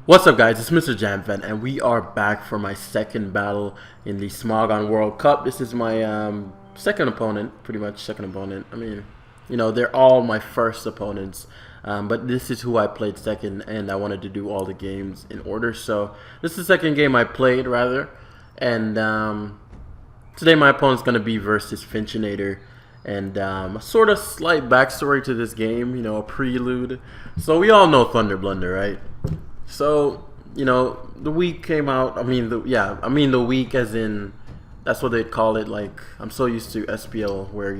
What's up, guys? It's Mr. Jamfan, and we are back for my second battle in the Smogon World Cup. This is my second opponent, pretty much second opponent. I mean, they're all my first opponents, but this is who I played second, and I wanted to do all the games in order. So this is the second game I played, rather, and today my opponent's going to be versus Finchinator. And a sort of slight backstory to this game, a prelude. So we all know Thunder Blunder, right? So, the week came out. I mean, the week as in, that's what they call it. Like, I'm so used to SPL where,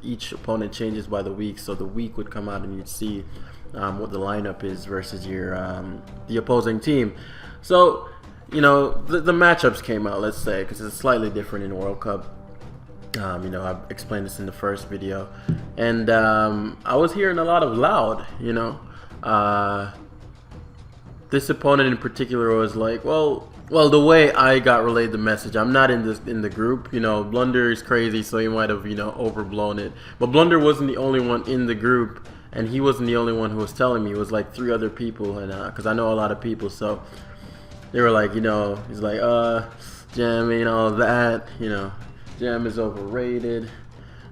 each opponent changes by the week. So the week would come out and you'd see what the lineup is versus your the opposing team. So, the matchups came out, let's say, because it's slightly different in World Cup. I explained this in the first video. And I was hearing a lot of loud, this opponent in particular was like, well, the way I got relayed the message, I'm not in the group. Blunder is crazy, so he might have overblown it. But Blunder wasn't the only one in the group, and he wasn't the only one who was telling me. It was like 3 other people, and because I know a lot of people, so they were like, he's like, Jam ain't all that, Jam is overrated.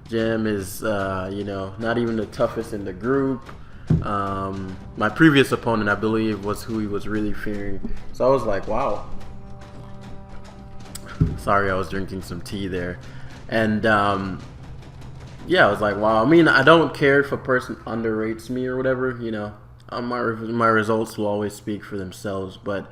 Jam is, not even the toughest in the group. My previous opponent, I believe, was who he was really fearing. So I was like, wow. Sorry, I was drinking some tea there. And yeah, I was like, wow. I mean, I don't care if a person underrates me or whatever, my results will always speak for themselves. But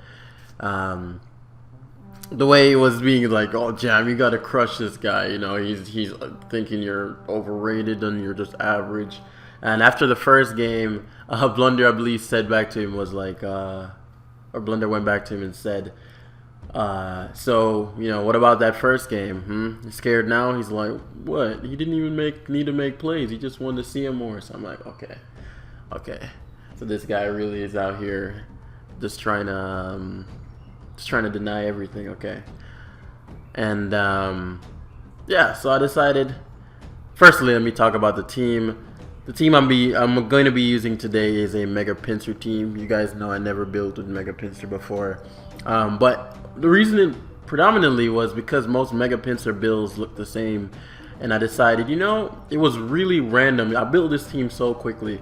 the way it was being like, oh, Jam, you gotta crush this guy, he's thinking you're overrated and you're just average. And after the first game, Blunder, I believe, said back to him was like, or Blunder went back to him and said, so, what about that first game? You scared now? He's like, what? He didn't even need to make plays. He just wanted to see him more. So I'm like, okay. So this guy really is out here just trying to deny everything, okay? And yeah, so I decided. Firstly, let me talk about the team. The team I'm going to be using today is a Mega Pinsir team. You guys know I never built with Mega Pinsir before, but the reason it predominantly was because most Mega Pinsir builds look the same, and I decided, it was really random. I built this team so quickly.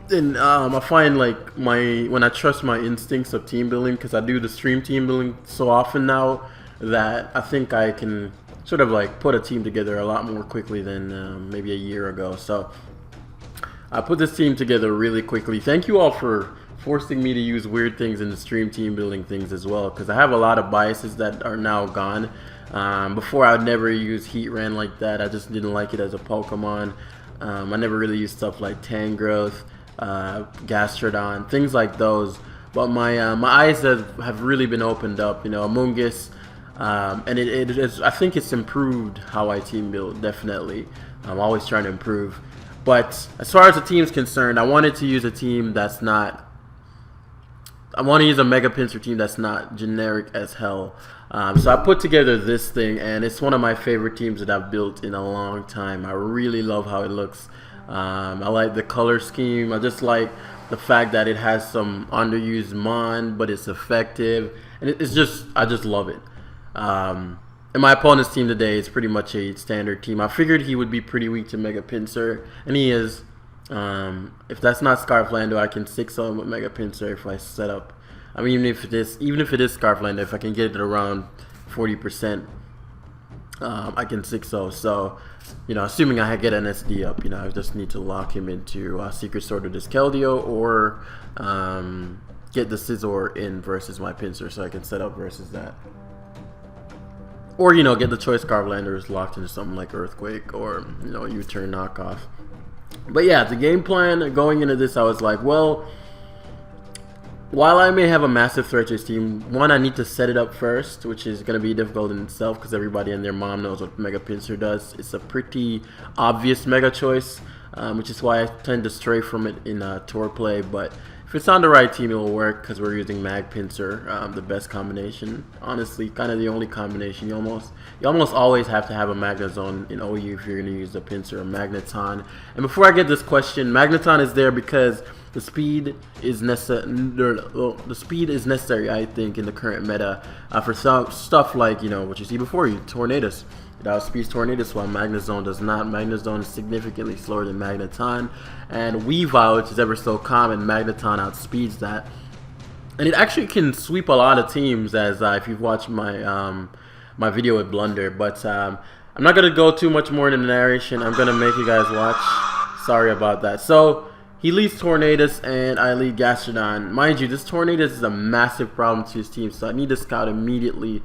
And I find like when I trust my instincts of team building, because I do the stream team building so often now, that I think I can sort of like put a team together a lot more quickly than maybe a year ago. So I put this team together really quickly. Thank you all for forcing me to use weird things in the stream team building things as well, because I have a lot of biases that are now gone. Before I would never use Heatran like that. I just didn't like it as a Pokemon. I never really used stuff like Tangrowth, Gastrodon, things like those. But my eyes have really been opened up. Amoonguss, and I think it's improved how I team build. Definitely, I'm always trying to improve. But as far as the team's concerned, I wanted to use a team that's not. I want to use a Mega Pinsir team that's not generic as hell. So I put together this thing, and it's one of my favorite teams that I've built in a long time. I really love how it looks. I like the color scheme. I just like the fact that it has some underused mon, but it's effective, and I just love it. And my opponent's team today is pretty much a standard team. I figured he would be pretty weak to Mega Pinsir, and he is. If that's not Scarflander, I can 6-0 with Mega Pinsir if I set up. I mean, even if it is Scarflander, if I can get it around 40%, I can 6-0. So, assuming I get an SD up, I just need to lock him into Secret Sword of Diskeldeo or get the Scizor in versus my Pinsir, so I can set up versus that. Or, get the Choice Scarflanders locked into something like Earthquake or, U-turn knockoff. But yeah, the game plan going into this, I was like, well, while I may have a massive threat to this team, one, I need to set it up first, which is going to be difficult in itself because everybody and their mom knows what Mega Pinsir does. It's a pretty obvious Mega Choice, which is why I tend to stray from it in tour play. But if it's on the right team, it will work because we're using Mag Pinsir, the best combination. Honestly, kind of the only combination. You almost always have to have a Magnezone in OU if you're going to use the Pinsir or Magneton. And before I get this question, Magneton is there because the speed is necessary. The speed is necessary, I think, in the current meta for some stuff like, you know, what you see before you, Tornadus. It outspeeds Tornadus while Magnezone does not. Magnezone is significantly slower than Magneton, and Weavile, which is ever so common, Magneton outspeeds that. And it actually can sweep a lot of teams, as if you've watched my my video with Blunder. But I'm not gonna go too much more into the narration. I'm gonna make you guys watch. Sorry about that. So he leads Tornadus, and I lead Gastrodon. Mind you, this Tornadus is a massive problem to his team, so I need to scout immediately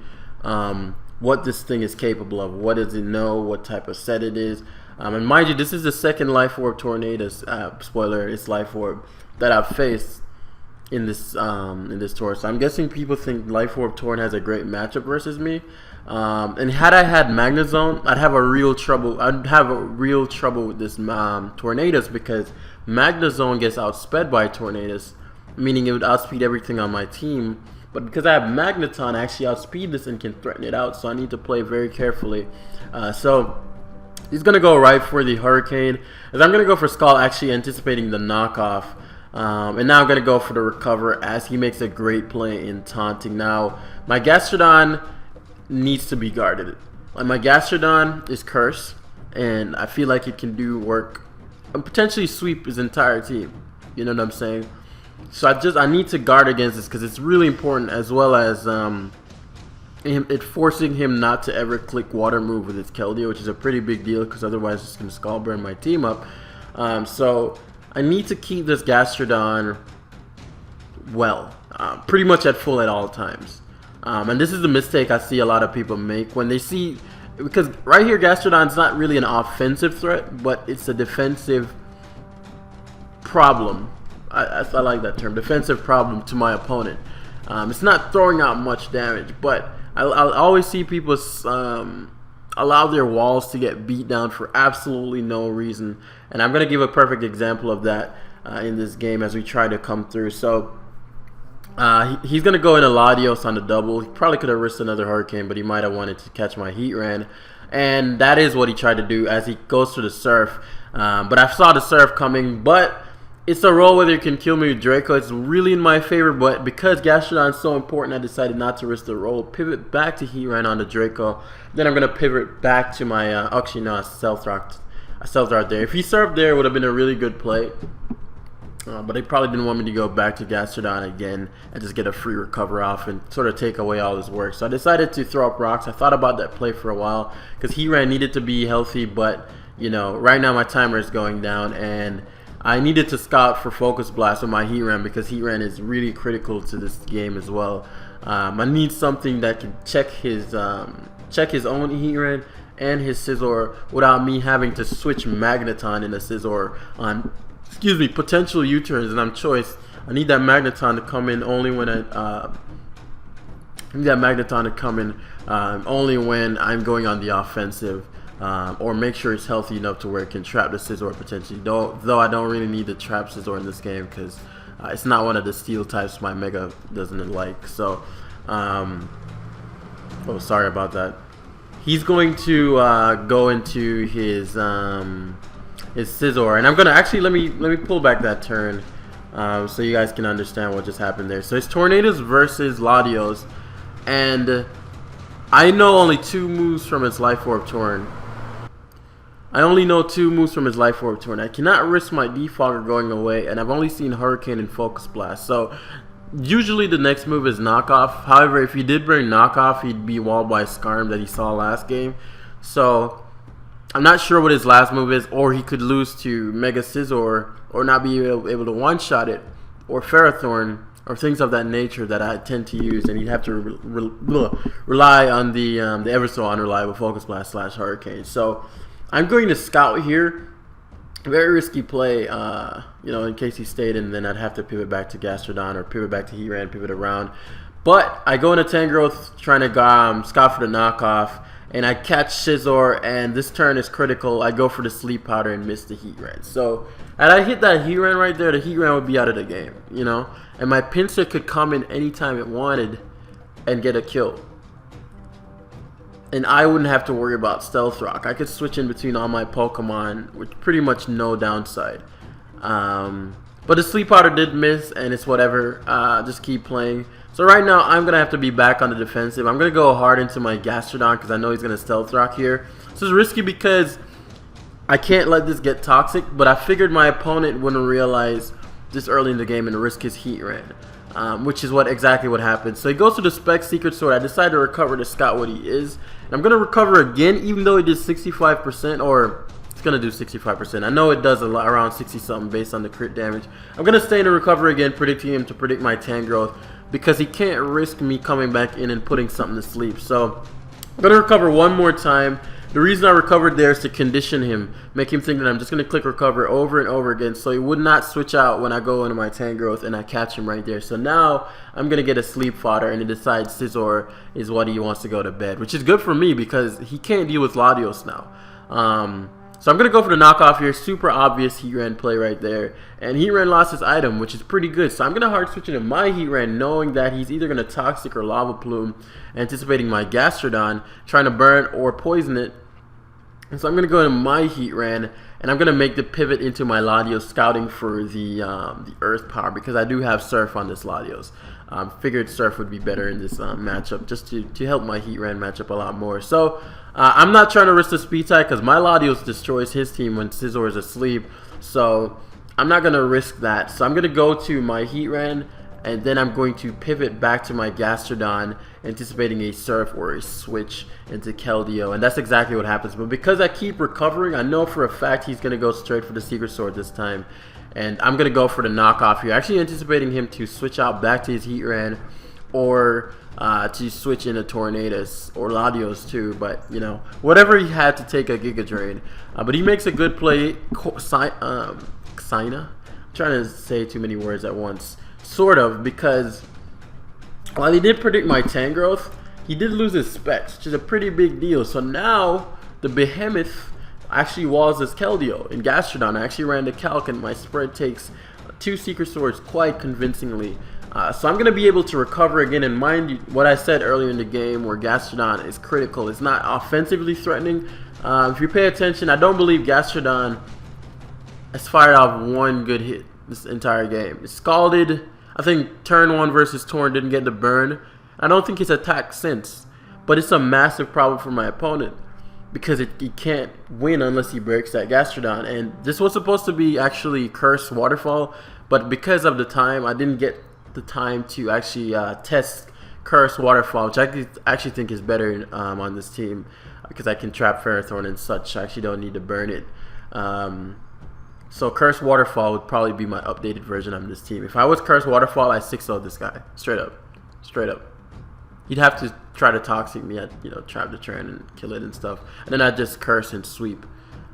what this thing is capable of. What does it know? What type of set it is? And mind you, this is the second Life Orb Tornadus. Spoiler: it's Life Orb that I've faced in this tour. So I'm guessing people think Life Orb Torn has a great matchup versus me. And had I had Magnezone, I'd have a real trouble. I'd have a real trouble with this Tornadus, because Magnezone gets outsped by Tornadus, meaning it would outspeed everything on my team. But because I have Magneton, I actually outspeed this and can threaten it out, so I need to play very carefully. So he's going to go right for the Hurricane, as I'm going to go for Skull, actually anticipating the knockoff. And now I'm going to go for the Recover, as he makes a great play in taunting. Now, my Gastrodon needs to be guarded. My Gastrodon is cursed, and I feel like it can do work and potentially sweep his entire team. You know what I'm saying? So I need to guard against this, because it's really important, as well as it forcing him not to ever click Water Move with his Keldeo, which is a pretty big deal, because otherwise it's going to Skull Burn my team up. So I need to keep this Gastrodon pretty much at full at all times. And this is the mistake I see a lot of people make when they see, because right here Gastrodon's not really an offensive threat, but it's a defensive problem. I like that term, defensive problem to my opponent. It's not throwing out much damage, but I'll always see people allow their walls to get beat down for absolutely no reason. And I'm going to give a perfect example of that in this game as we try to come through. So he's going to go in a Latios on the double. He probably could have risked another Hurricane, but he might have wanted to catch my Heatran. And that is what he tried to do as he goes to the Surf. But I saw the Surf coming, but it's a roll whether you can kill me with Draco. It's really in my favor, but because Gastrodon is so important, I decided not to risk the roll. Pivot back to Heatran on the Draco. Then I'm going to pivot back to my, actually no, Stealth Rock there. If he served there, it would have been a really good play. But they probably didn't want me to go back to Gastrodon again and just get a free recover off and sort of take away all his work. So I decided to throw up rocks. I thought about that play for a while, because Heatran needed to be healthy, but, you know, right now my timer is going down, and I needed to scout for Focus Blast with my Heatran, because Heatran is really critical to this game as well. I need something that can check his own Heatran and his Scizor without me having to switch Magneton into Scizor on, potential U-turns, and I'm choice. I need that Magneton to come in only when only when I'm going on the offensive. Or make sure it's healthy enough to where it can trap the Scizor potentially. Though I don't really need to trap Scizor in this game, because it's not one of the steel types my Mega doesn't like. So, oh, sorry about that. He's going to go into his Scizor, and I'm gonna actually let me pull back that turn so you guys can understand what just happened there. So it's Tornadus versus Latios, and I know only 2 moves from its Life Orb Torn. I cannot risk my Defogger going away, and I've only seen Hurricane and Focus Blast. So usually the next move is Knockoff. However, if he did bring Knockoff, he'd be walled by Skarm that he saw last game. So I'm not sure what his last move is, or he could lose to Mega Scizor, or not be able to one-shot it, or Ferrothorn, or things of that nature that I tend to use, and you'd have to rely on the ever so unreliable Focus Blast / Hurricane. So I'm going to scout here. Very risky play, you know, in case he stayed, and then I'd have to pivot back to Gastrodon or pivot back to Heatran, pivot around. But I go into Tangrowth trying to scout for the knockoff, and I catch Scizor, and this turn is critical. I go for the Sleep Powder and miss the Heatran. So had I hit that Heatran right there, the Heatran would be out of the game, you know? And my Pinsir could come in anytime it wanted and get a kill. And I wouldn't have to worry about Stealth Rock. I could switch in between all my Pokemon with pretty much no downside. But the sleep powder did miss, and it's whatever. Just keep playing. So right now, I'm going to have to be back on the defensive. I'm going to go hard into my Gastrodon because I know he's going to Stealth Rock here. This is risky because I can't let this get toxic, but I figured my opponent wouldn't realize this early in the game and risk his Heatran, which is exactly what happened. So he goes to the Spec Secret Sword. I decided to recover to scout what he is. And I'm going to recover again, even though he did 65%, or it's going to do 65%. I know it does a lot, around 60-something based on the crit damage. I'm going to stay in the recover again, predicting him to predict my Tangrowth, because he can't risk me coming back in and putting something to sleep. So I'm going to recover one more time. The reason I recovered there is to condition him, make him think that I'm just going to click recover over and over again, so he would not switch out when I go into my Tangrowth and I catch him right there. So now I'm going to get a sleep fodder, and he decides Scizor is what he wants to go to bed, which is good for me because he can't deal with Latios now. So I'm going to go for the knockoff here. Super obvious Heatran play right there. And Heatran lost his item, which is pretty good. So I'm going to hard switch into my Heatran, knowing that he's either going to Toxic or Lava Plume, anticipating my Gastrodon, trying to burn or poison it. And so I'm going to go into my Heatran, and I'm going to make the pivot into my Latios, scouting for the Earth Power, because I do have Surf on this Latios. Figured Surf would be better in this matchup, just to help my Heatran matchup a lot more. So I'm not trying to risk the speed tie because my Latios destroys his team when Scizor is asleep. So I'm not going to risk that. So I'm going to go to my Heatran, and then I'm going to pivot back to my Gastrodon, anticipating a Surf or a switch into Keldeo. And that's exactly what happens. But because I keep recovering, I know for a fact he's going to go straight for the Secret Sword this time. And I'm going to go for the knockoff here. Actually anticipating him to switch out back to his Heatran, or to switch into Tornadus or Latios too, but you know, whatever he had to take a Giga Drain. But he makes a good play. Xina? I'm trying to say too many words at once. Sort of, because while he did predict my Tangrowth, he did lose his specs, which is a pretty big deal. So now the Behemoth actually walls his Keldeo in Gastrodon. I actually ran the calc, and my spread takes 2 Secret Swords quite convincingly. So I'm going to be able to recover again, and mind you, what I said earlier in the game where Gastrodon is critical. It's not offensively threatening. If you pay attention, I don't believe Gastrodon has fired off one good hit this entire game. It's Scalded. I think turn 1 versus Torn didn't get the burn. I don't think it's attacked since, but it's a massive problem for my opponent because he can't win unless he breaks that Gastrodon. And this was supposed to be actually Curse Waterfall, but because of the time, I didn't get the time to actually test Curse Waterfall, which I actually think is better on this team because I can trap Ferrothorn and such. I actually don't need to burn it. So Curse Waterfall would probably be my updated version on this team. If I was Curse Waterfall, I 6-0 this guy. Straight up. Straight up. He'd have to try to Toxic me. I'd, trap the turn and kill it and stuff. And then I'd just Curse and sweep.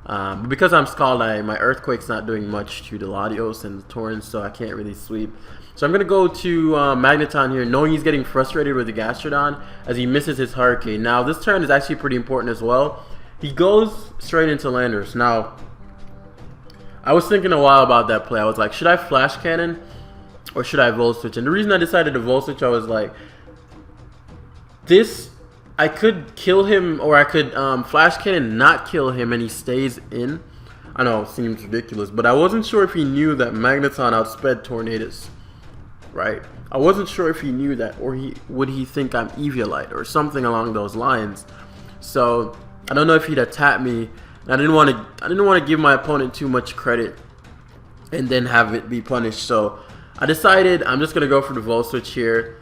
But because I'm Scald, my Earthquake's not doing much to the Latios and the Torrents, so I can't really sweep. So I'm going to go to Magneton here, knowing he's getting frustrated with the Gastrodon as he misses his Hurricane. Now, this turn is actually pretty important as well. He goes straight into Landorus. Now, I was thinking a while about that play. I was like, should I Flash Cannon or should I Volt Switch? And the reason I decided to Volt Switch, I was like, I could kill him, or I could Flash Cannon, not kill him, and he stays in. I know, it seems ridiculous, but I wasn't sure if he knew that Magneton outsped Tornadus, right? I wasn't sure if he knew that, or would he think I'm Eviolite or something along those lines. So I don't know if he'd attack me. I didn't want to give my opponent too much credit and then have it be punished. So I decided I'm just gonna go for the Volt Switch here.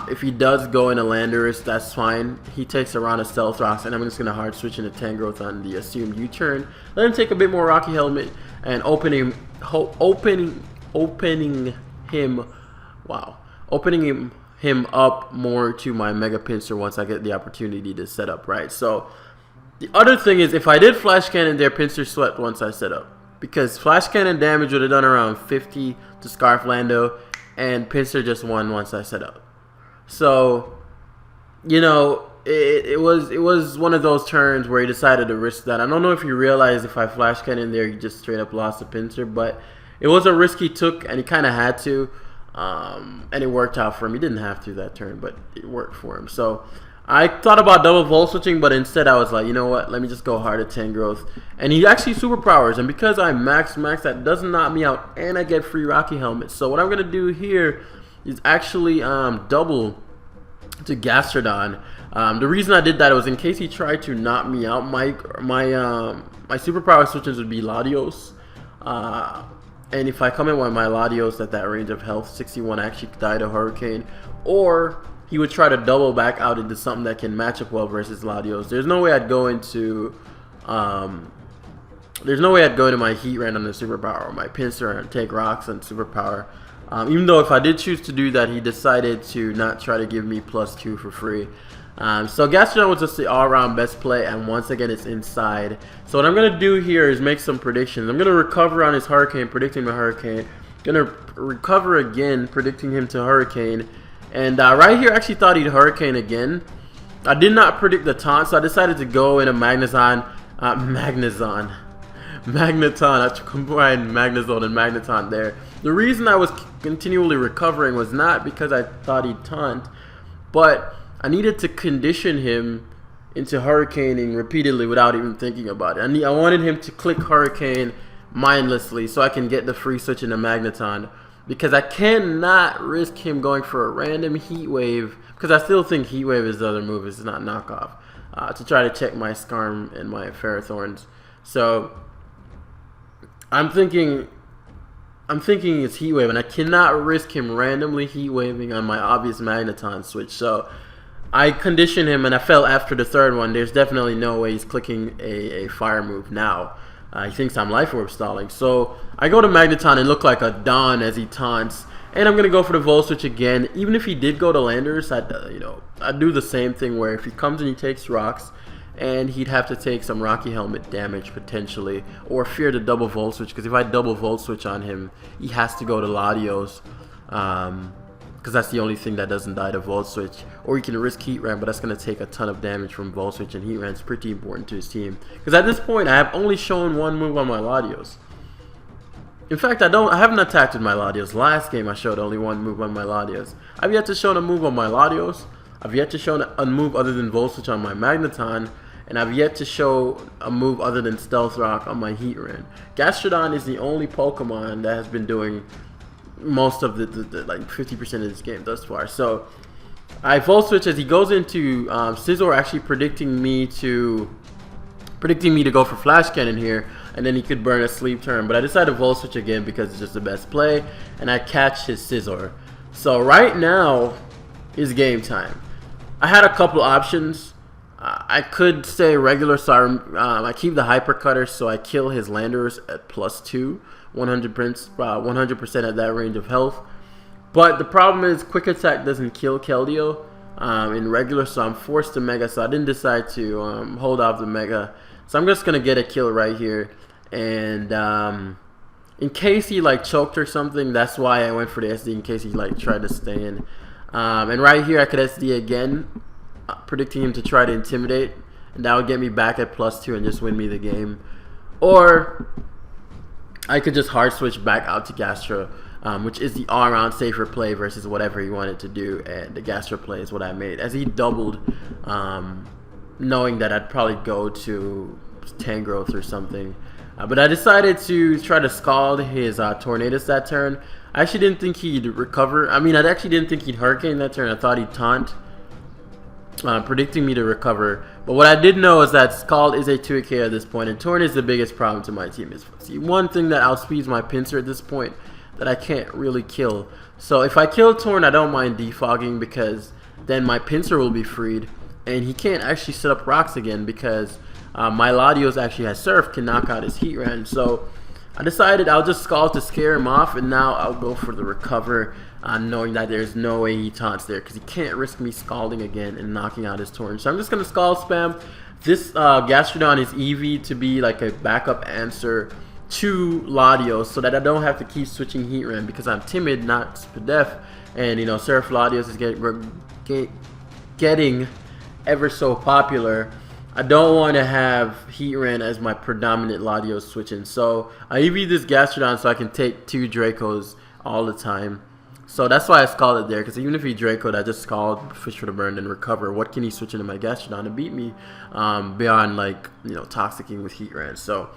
If he does go into Landorus, that's fine. He takes a round of Stealth Rocks, and I'm just going to hard switch into Tangrowth on the assumed U-turn. Let him take a bit more Rocky Helmet and opening him up more to my Mega Pinsir once I get the opportunity to set up, right? So the other thing is, if I did Flash Cannon there, Pinsir swept once I set up. Because Flash Cannon damage would have done around 50 to Scarf Lando, and Pinsir just won once I set up. So, it was one of those turns where he decided to risk that. I don't know if he realized if I Flash Cannon there, he just straight up lost to Pinsir, but it was a risk he took, and he kind of had to, and it worked out for him. He didn't have to that turn, but it worked for him. So, I thought about double volt switching, but instead I was like, you know what? Let me just go hard at 10 growth. And he actually superpowers, and because I max, that doesn't knock me out, and I get free Rocky helmets. So what I'm gonna do here is actually double to Gastrodon. The reason I did that was in case he tried to knock me out. My superpower switches would be Latios, and if I come in with my Latios at that range of health, 61, I actually die to Hurricane, or he would try to double back out into something that can match up well versus Latios. There's no way I'd go into my Heatran on the superpower, or my Pinsir and take rocks on superpower. Even though if I did choose to do that, he decided to not try to give me +2 for free. So Gastrodon was just the all-around best play, and once again it's inside. So what I'm going to do here is make some predictions. I'm going to recover on his Hurricane, predicting the Hurricane. Going to recover again, predicting him to Hurricane. And right here I actually thought he'd Hurricane again. I did not predict the taunt, so I decided to go in a Magneton. I combined Magnezone and Magneton there. The reason I was continually recovering was not because I thought he'd taunt, but I needed to condition him into Hurricaning repeatedly without even thinking about it. I wanted him to click Hurricane mindlessly so I can get the free switch into Magneton, because I cannot risk him going for a random Heat Wave, because I still think Heat Wave is the other move, it's not knockoff, to try to check my Skarm and my Ferrothorns. So I'm thinking it's Heat Wave, and I cannot risk him randomly Heat Waving on my obvious Magneton switch. So I conditioned him, and I felt after the third one, there's definitely no way he's clicking a fire move now. He thinks I'm Life Orb stalling. So I go to Magneton and look like a Don as he taunts. And I'm going to go for the Volt Switch again. Even if he did go to Landers, I'd do the same thing where if he comes and he takes rocks, and he'd have to take some Rocky Helmet damage potentially, or fear the double Volt Switch, because if I double Volt Switch on him, he has to go to Latios, because that's the only thing that doesn't die to Volt Switch. Or he can risk Heatran, but that's going to take a ton of damage from Volt Switch, and Heatran's pretty important to his team. Because at this point, I have only shown one move on my Latios. In fact, I haven't attacked with my Latios. Last game, I showed only one move on my Latios. I've yet to show a move on my Latios. I've yet to show a move other than Volt Switch on my Magneton. And I've yet to show a move other than Stealth Rock on my Heatran. Gastrodon is the only Pokemon that has been doing most of the like 50% of this game thus far. So I Volt Switch as he goes into Scizor, actually predicting me to go for Flash Cannon here, and then he could burn a Sleep Turn. But I decided to Volt Switch again because it's just the best play, and I catch his Scizor. So right now is game time. I had a couple options. I could stay regular, so I keep the Hyper Cutter, so I kill his Landers at +2, 100% at that range of health. But the problem is Quick Attack doesn't kill Keldeo in regular, so I'm forced to Mega, so I didn't decide to hold off the Mega. So I'm just going to get a kill right here, and in case he like choked or something, that's why I went for the SD, in case he like tried to stay in. And right here I could SD again, predicting him to try to Intimidate, and that would get me back at +2 and just win me the game. Or I could just hard switch back out to Gastro, which is the all-around safer play versus whatever he wanted to do, and the Gastro play is what I made. As he doubled, knowing that I'd probably go to Tangrowth or something. But I decided to try to Scald his Tornadus that turn. I actually didn't think he'd recover. I mean, I actually didn't think he'd Hurricane that turn. I thought he'd Taunt, predicting me to recover. But what I did know is that Scald is a 2K at this point, and Torn is the biggest problem to my team. Is one thing that outspeeds my Pinsir at this point that I can't really kill. So if I kill Torn, I don't mind defogging, because then my Pinsir will be freed, and he can't actually set up rocks again, because my Latios actually has Surf, can knock out his Heatran. So I decided I'll just Scald to scare him off, and now I'll go for the recover, knowing that there's no way he taunts there, because he can't risk me Scalding again and knocking out his Torn. So I'm just going to Scald spam. This Gastrodon is EV to be like a backup answer to Latios, so that I don't have to keep switching Heatran, because I'm timid, not Spadef, and you know, Surf Latios is getting ever so popular. I don't want to have Heatran as my predominant Latios switching, so I EV this Gastrodon so I can take 2 Dracos all the time. So that's why I scalded there, because even if he Draco'd, I just scald, fish for the burn, and recover. What can he switch into my Gastrodon to beat me beyond, like, you know, toxicking with Heatran? So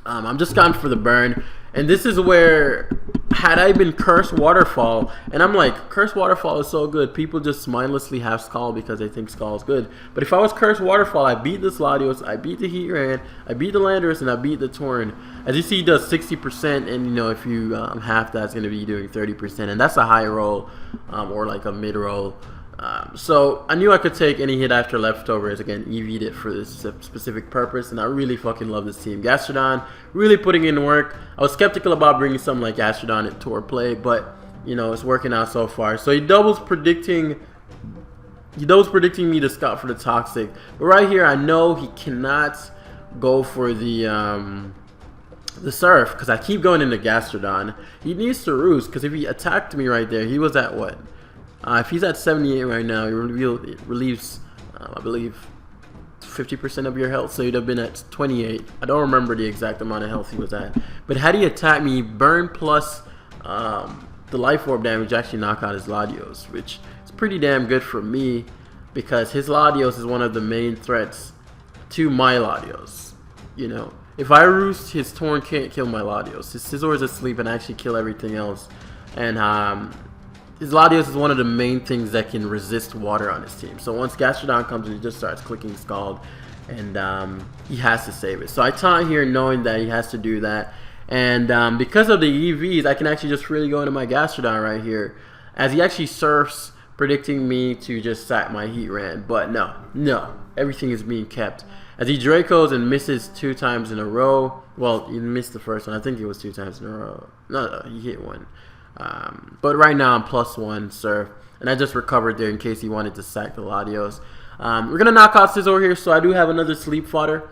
I'm just gone for the burn. And this is where, had I been Cursed Waterfall, and I'm like, Cursed Waterfall is so good, people just mindlessly have Scald because they think Scald is good. But if I was Cursed Waterfall, I beat this Latios, I beat the Heatran, I beat the Landorus, and I beat the Torn. As you see, he does 60%, and you know, if you half that's going to be doing 30%, and that's a high roll or like a mid roll. So I knew I could take any hit after leftovers. Again, EV'd it for this specific purpose, and I really fucking love this team. Gastrodon really putting in work. I was skeptical about bringing something like Gastrodon into tour play, but you know, it's working out so far. So he doubles predicting me to scout for the Toxic, but right here I know he cannot go for the Surf, because I keep going into Gastrodon. He needs to Roost, because if he attacked me right there, he was at what? If he's at 78 right now, he relieves, I believe, 50% of your health, so he'd have been at 28. I don't remember the exact amount of health he was at. But had he attacked me, burn plus the Life Orb damage actually knock out his Latios, which is pretty damn good for me, because his Latios is one of the main threats to my Latios. You know, if I Roost, his Torn can't kill my Latios. His Scizor is asleep and actually kill everything else. And his Latios is one of the main things that can resist water on his team. So once Gastrodon comes in, he just starts clicking Scald, and he has to save it. So I taunt here knowing that he has to do that. And because of the EVs, I can actually just really go into my Gastrodon right here, as he actually surfs, predicting me to just sack my Heatran. But no, everything is being kept. As he Dracos and misses 2 times in a row. Well, he missed the first one. I think it was 2 times in a row. No, he hit one. But right now I'm +1 Surf, and I just recovered there in case he wanted to sack the Latios. We're gonna knock out Scizor here, so I do have another sleep fodder.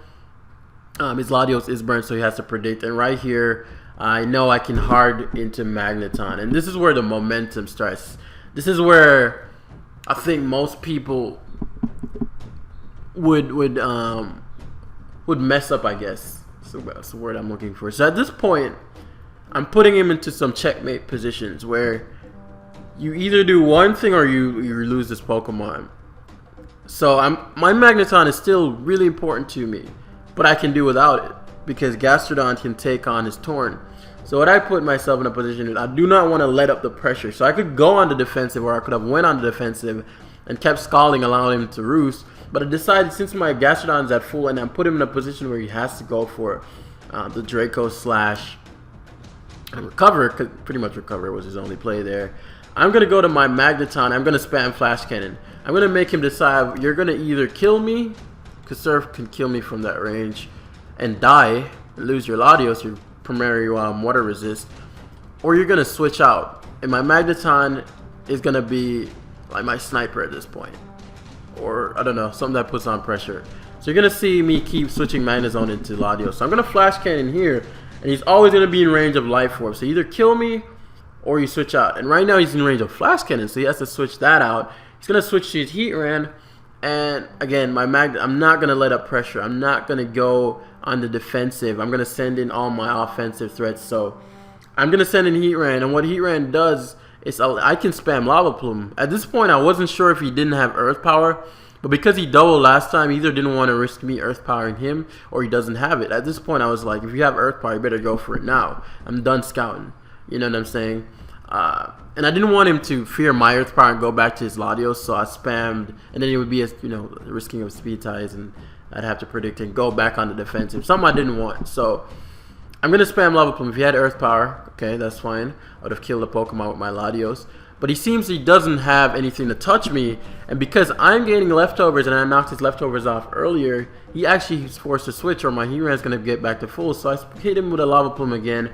His Latios is burnt, so he has to predict, and right here I know I can hard into Magneton, and this is where the momentum starts. This is where I think most people would mess up, I guess. So that's the word I'm looking for. So at this point, I'm putting him into some checkmate positions where you either do one thing or you lose this Pokemon. So my Magneton is still really important to me, but I can do without it because Gastrodon can take on his Torn. So what I put myself in a position is I do not want to let up the pressure. So I could go on the defensive, or I could have went on the defensive and kept scalding, allowing him to Roost. But I decided, since my Gastrodon is at full and I put him in a position where he has to go for the Draco slash recover, because pretty much recover was his only play there. I'm going to go to my Magneton. I'm going to spam Flash Cannon. I'm going to make him decide, you're going to either kill me, because Surf can kill me from that range, and die, and lose your Latios, your primary water resist, or you're going to switch out. And my Magneton is going to be like my sniper at this point. Or, I don't know, something that puts on pressure. So you're going to see me keep switching Magnezone into Latios. So I'm going to Flash Cannon here, and he's always going to be in range of Life Orb. So either kill me or you switch out. And right now he's in range of Flash Cannon, so he has to switch that out. He's going to switch to his Heatran. And again, I'm not going to let up pressure. I'm not going to go on the defensive. I'm going to send in all my offensive threats. So I'm going to send in Heatran. And what Heatran does is I can spam Lava Plume. At this point, I wasn't sure if he didn't have Earth Power. But because he doubled last time, he either didn't want to risk me Earth Powering him, or he doesn't have it. At this point, I was like, if you have Earth Power, you better go for it now. I'm done scouting. You know what I'm saying? And I didn't want him to fear my Earth Power and go back to his Latios, so I spammed. And then it would be, risking of Speed Ties, and I'd have to predict and go back on the defensive. Something I didn't want. So I'm going to spam Lava Plume. If he had Earth Power, okay, that's fine. I would have killed the Pokemon with my Latios. But he seems he doesn't have anything to touch me, and because I'm gaining leftovers and I knocked his leftovers off earlier, he actually is forced to switch, or my Heatran is going to get back to full. So I hit him with a Lava Plume again,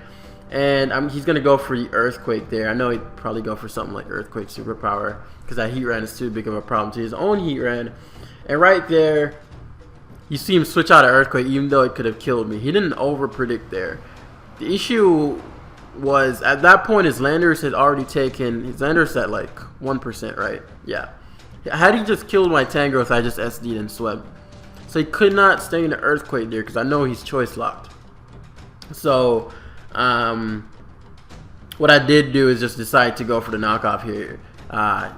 and he's going to go for the Earthquake there. I know he'd probably go for something like Earthquake Superpower, because that Heatran is too big of a problem to his own Heatran. And right there, you see him switch out of Earthquake, even though it could have killed me. He didn't over-predict there. The issue was, at that point, his Landorus had already taken, his Landorus at like 1%, right? Yeah. Had he just killed my Tangrowth, I just SD'd and swept. So he could not stay in the Earthquake there, because I know he's choice locked. So, what I did do is just decide to go for the knockoff here.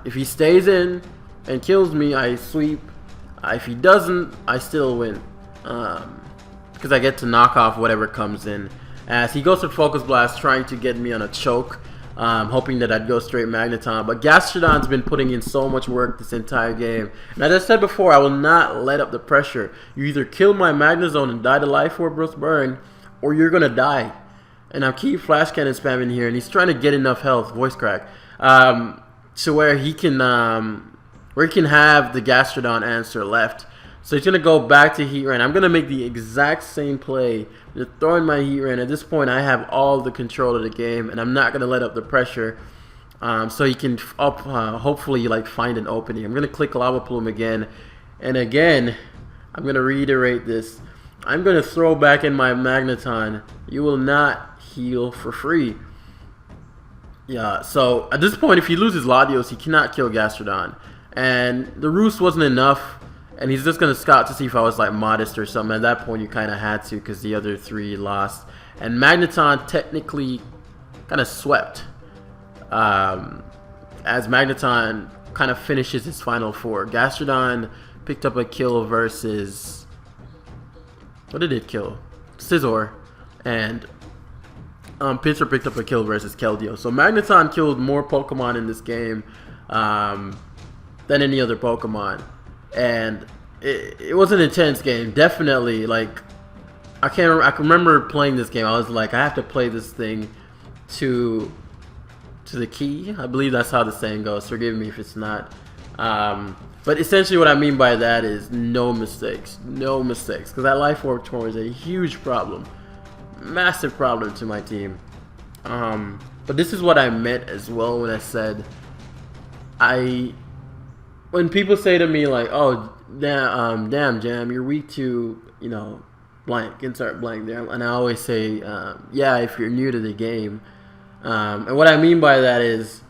If he stays in and kills me, I sweep. If he doesn't, I still win. Because I get to knock off whatever comes in. As he goes for Focus Blast, trying to get me on a choke. Hoping that I'd go straight Magneton. But Gastrodon's been putting in so much work this entire game. And as I said before, I will not let up the pressure. You either kill my Magnezone and die to Life Orb Burst Burn, or you're going to die. And I'm keep Flash Cannon spamming here, and he's trying to get enough health, voice crack, to where he can have the Gastrodon answer left. So he's going to go back to Heatran. I'm going to make the exact same play. Just throwing my Heatran. At this point, I have all the control of the game, and I'm not going to let up the pressure. So he can hopefully like find an opening. I'm going to click Lava Plume again. And again, I'm going to reiterate this. I'm going to throw back in my Magneton. You will not heal for free. Yeah, so at this point, if he loses Latios, he cannot kill Gastrodon. And the Roost wasn't enough. And he's just going to scout to see if I was like modest or something. At that point, you kind of had to because the other three lost. And Magneton technically kind of swept. As Magneton kind of finishes his final four. Gastrodon picked up a kill versus... What did it kill? Scizor. And Pinsir picked up a kill versus Keldeo. So Magneton killed more Pokemon in this game than any other Pokemon. And it was an intense game, definitely. Like I can remember playing this game. I was like, I have to play this thing to the key. I believe that's how the saying goes. Forgive me if it's not. But essentially, what I mean by that is no mistakes, because that Life Orb Torn is a huge problem, massive problem to my team. But this is what I meant as well when I said when people say to me like, "Oh, damn, Jam, you're weak to, you know, blank, insert blank there," and I always say, "Yeah, if you're new to the game," and what I mean by that is,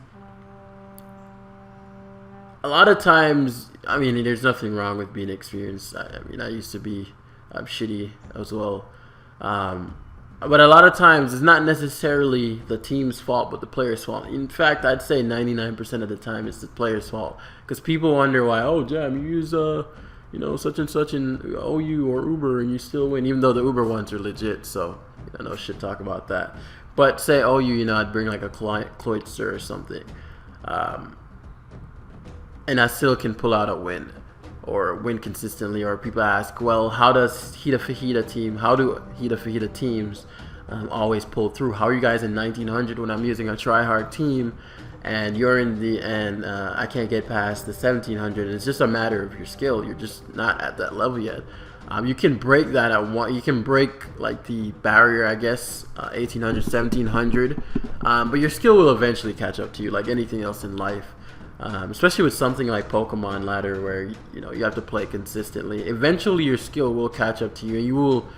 a lot of times, I mean, there's nothing wrong with being experienced. I mean, I used to be shitty as well. But a lot of times, it's not necessarily the team's fault, but the player's fault. In fact, I'd say 99% of the time, it's the player's fault. Because people wonder why, oh, Jam, you use, you know, such and such in OU or Uber, and you still win, even though the Uber ones are legit. So, you know, no shit talk about that. But say OU, you know, I'd bring like a Cloyster or something. And I still can pull out a win. Or win consistently, or people ask, well, how does Fajita team, how do Fajita teams always pull through? How are you guys in 1900 when I'm using a try-hard team, and you're in the, and I can't get past the 1700? And it's just a matter of your skill. You're just not at that level yet. You can break that at one. You can break like the barrier, I guess, 1800, 1700, but your skill will eventually catch up to you, like anything else in life. Especially with something like Pokemon Ladder, where you know you have to play consistently. Eventually, your skill will catch up to you, and you will,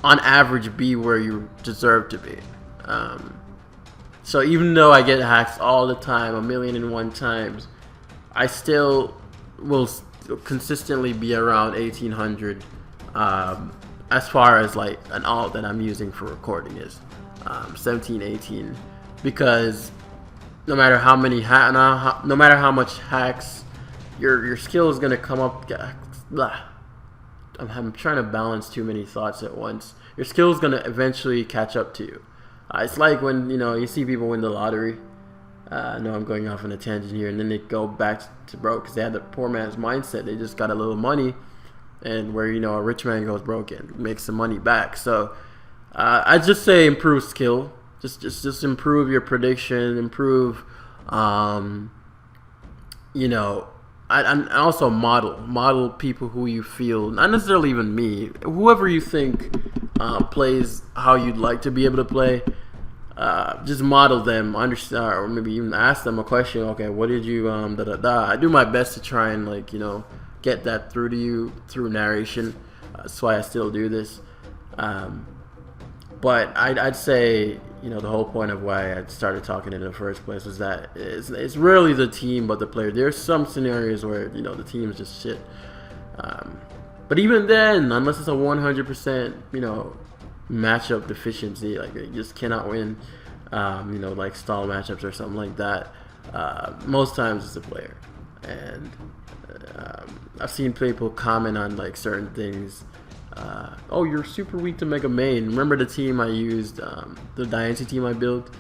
on average, be where you deserve to be. So even though I get hacks all the time, 1,000,001 times, I still will consistently be around 1800. As far as like an alt that I'm using for recording is 17, 18, because no matter how many no matter how much hacks, your skill is gonna come up. I'm trying to balance too many thoughts at once. Your skill is gonna eventually catch up to you. It's like when you see people win the lottery. I know I'm going off on a tangent here, and then they go back to broke because they had the poor man's mindset. They just got a little money, and where a rich man goes broke and makes some money back. So I just say improve skill. Just improve your prediction, improve, and also model people who you feel, not necessarily even me, whoever you think plays how you'd like to be able to play. Just model them, understand, or maybe even ask them a question. Okay, what did you I do my best to try and get that through to you through narration. That's why I still do this. But I'd say, the whole point of why I started talking in the first place was that it's rarely the team but the player. There's some scenarios where, the team's just shit. But even then, unless it's a 100%, matchup deficiency, like you just cannot win, you know, like stall matchups or something like that. Most times it's the player, and I've seen people comment on like certain things. Oh, you're super weak to Mega Main. Remember the team I used, the Dynasty team I built?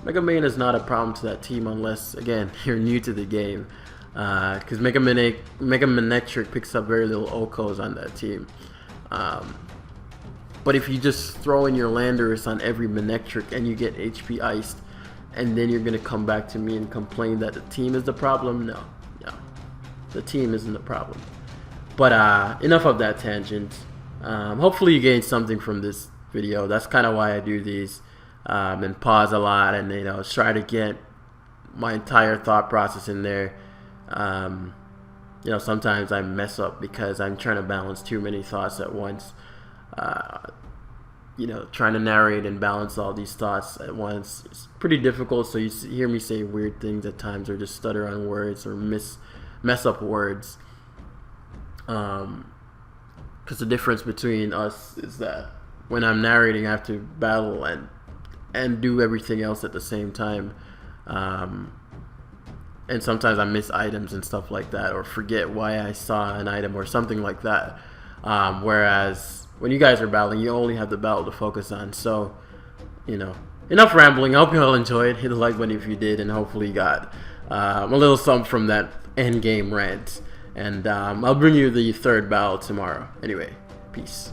Mega Main is not a problem to that team unless, again, you're new to the game. Because Mega Manectric picks up very little Okos on that team. But if you just throw in your Landorus on every Manectric and you get HP iced, and then you're going to come back to me and complain that the team is the problem? No. The team isn't the problem. But enough of that tangent. Hopefully you gained something from this video. That's kind of why I do these, and pause a lot and, you know, try to get my entire thought process in there. You know, sometimes I mess up because I'm trying to balance too many thoughts at once. You know, trying to narrate and balance all these thoughts at once is pretty difficult, so you hear me say weird things at times, or just stutter on words, or mess up words. Because the difference between us is that when I'm narrating, I have to battle and do everything else at the same time. And sometimes I miss items and stuff like that, or forget why I saw an item or something like that. Whereas when you guys are battling, you only have the battle to focus on. So, you know, enough rambling. I hope you all enjoyed. Hit the like button if you did, and hopefully you got a little something from that end game rant. And I'll bring you the third battle tomorrow. Anyway, peace.